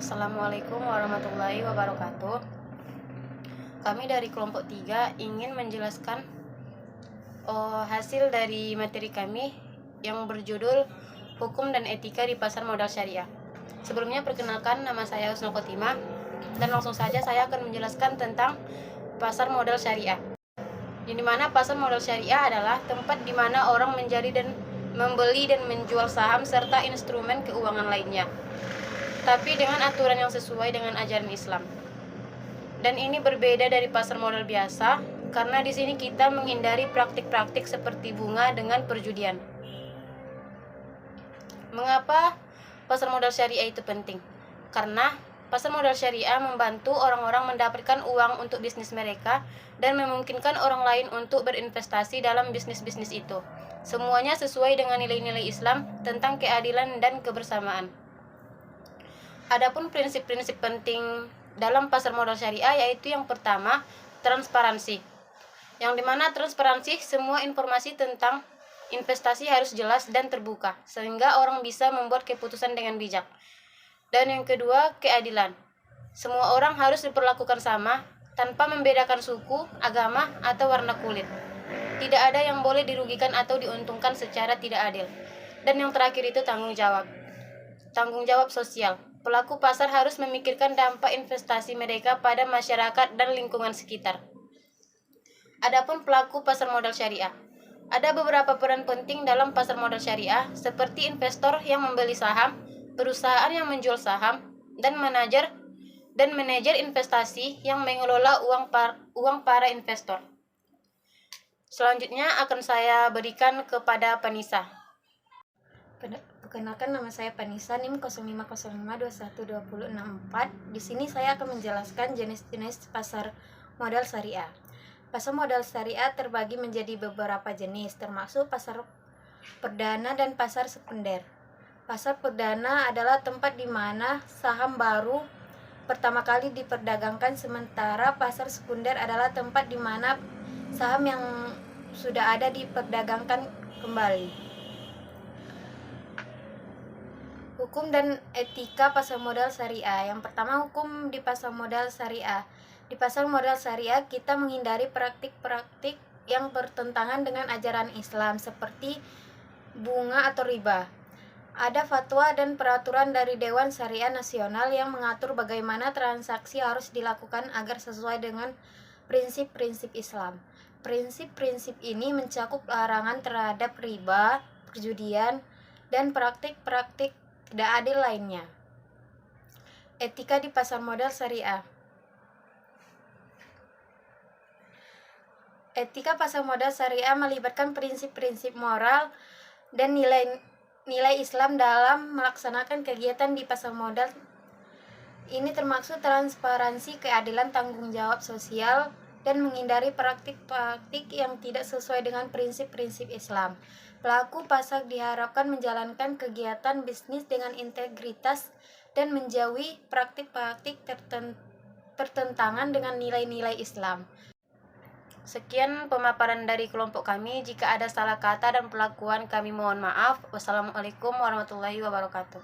Assalamualaikum warahmatullahi wabarakatuh. Kami dari kelompok 3 ingin menjelaskan hasil dari materi kami yang berjudul Hukum dan Etika di Pasar Modal Syariah. Sebelumnya perkenalkan, nama saya Husnul Khotimah, dan langsung saja saya akan menjelaskan tentang pasar modal syariah. Di mana pasar modal syariah adalah tempat di mana orang membeli dan menjual saham serta instrumen keuangan lainnya, tapi dengan aturan yang sesuai dengan ajaran Islam. Dan ini berbeda dari pasar modal biasa, karena di sini kita menghindari praktik-praktik seperti bunga dengan perjudian. Mengapa pasar modal syariah itu penting? Karena pasar modal syariah membantu orang-orang mendapatkan uang untuk bisnis mereka dan memungkinkan orang lain untuk berinvestasi dalam bisnis-bisnis itu. Semuanya sesuai dengan nilai-nilai Islam tentang keadilan dan kebersamaan. Adapun prinsip-prinsip penting dalam pasar modal syariah yaitu yang pertama, transparansi. Yang dimana transparansi, semua informasi tentang investasi harus jelas dan terbuka, sehingga orang bisa membuat keputusan dengan bijak. Dan yang kedua, keadilan. Semua orang harus diperlakukan sama, tanpa membedakan suku, agama, atau warna kulit. Tidak ada yang boleh dirugikan atau diuntungkan secara tidak adil. Dan yang terakhir itu tanggung jawab. Tanggung jawab sosial. Pelaku pasar harus memikirkan dampak investasi mereka pada masyarakat dan lingkungan sekitar. Adapun pelaku pasar modal syariah. Ada beberapa peran penting dalam pasar modal syariah, seperti investor yang membeli saham, perusahaan yang menjual saham, dan manajer investasi yang mengelola uang para investor. Selanjutnya akan saya berikan kepada Panisa. Perkenalkan, nama saya Panisa, NIM 0505212064. Di sini saya akan menjelaskan jenis-jenis pasar modal syariah. Pasar modal syariah terbagi menjadi beberapa jenis, termasuk pasar perdana dan pasar sekunder. Pasar perdana adalah tempat di mana saham baru pertama kali diperdagangkan, sementara pasar sekunder adalah tempat di mana saham yang sudah ada diperdagangkan kembali. Hukum dan etika pasar modal syariah. Yang pertama, hukum di pasar modal syariah. Di pasar modal syariah kita menghindari praktik-praktik yang bertentangan dengan ajaran Islam seperti bunga atau riba. Ada fatwa dan peraturan dari Dewan Syariah Nasional yang mengatur bagaimana transaksi harus dilakukan agar sesuai dengan prinsip-prinsip Islam. Prinsip-prinsip ini mencakup larangan terhadap riba, perjudian, dan praktik-praktik tidak adil lainnya. Etika di pasar modal syariah. Etika pasar modal syariah melibatkan prinsip-prinsip moral dan nilai Islam dalam melaksanakan kegiatan di pasar modal. Ini termasuk transparansi, keadilan, tanggung jawab sosial, dan menghindari praktik-praktik yang tidak sesuai dengan prinsip-prinsip Islam. Pelaku pasar diharapkan menjalankan kegiatan bisnis dengan integritas dan menjauhi praktik-praktik bertentangan dengan nilai-nilai Islam. Sekian pemaparan dari kelompok kami. Jika ada salah kata dan pelakuan, kami mohon maaf. Wassalamualaikum warahmatullahi wabarakatuh.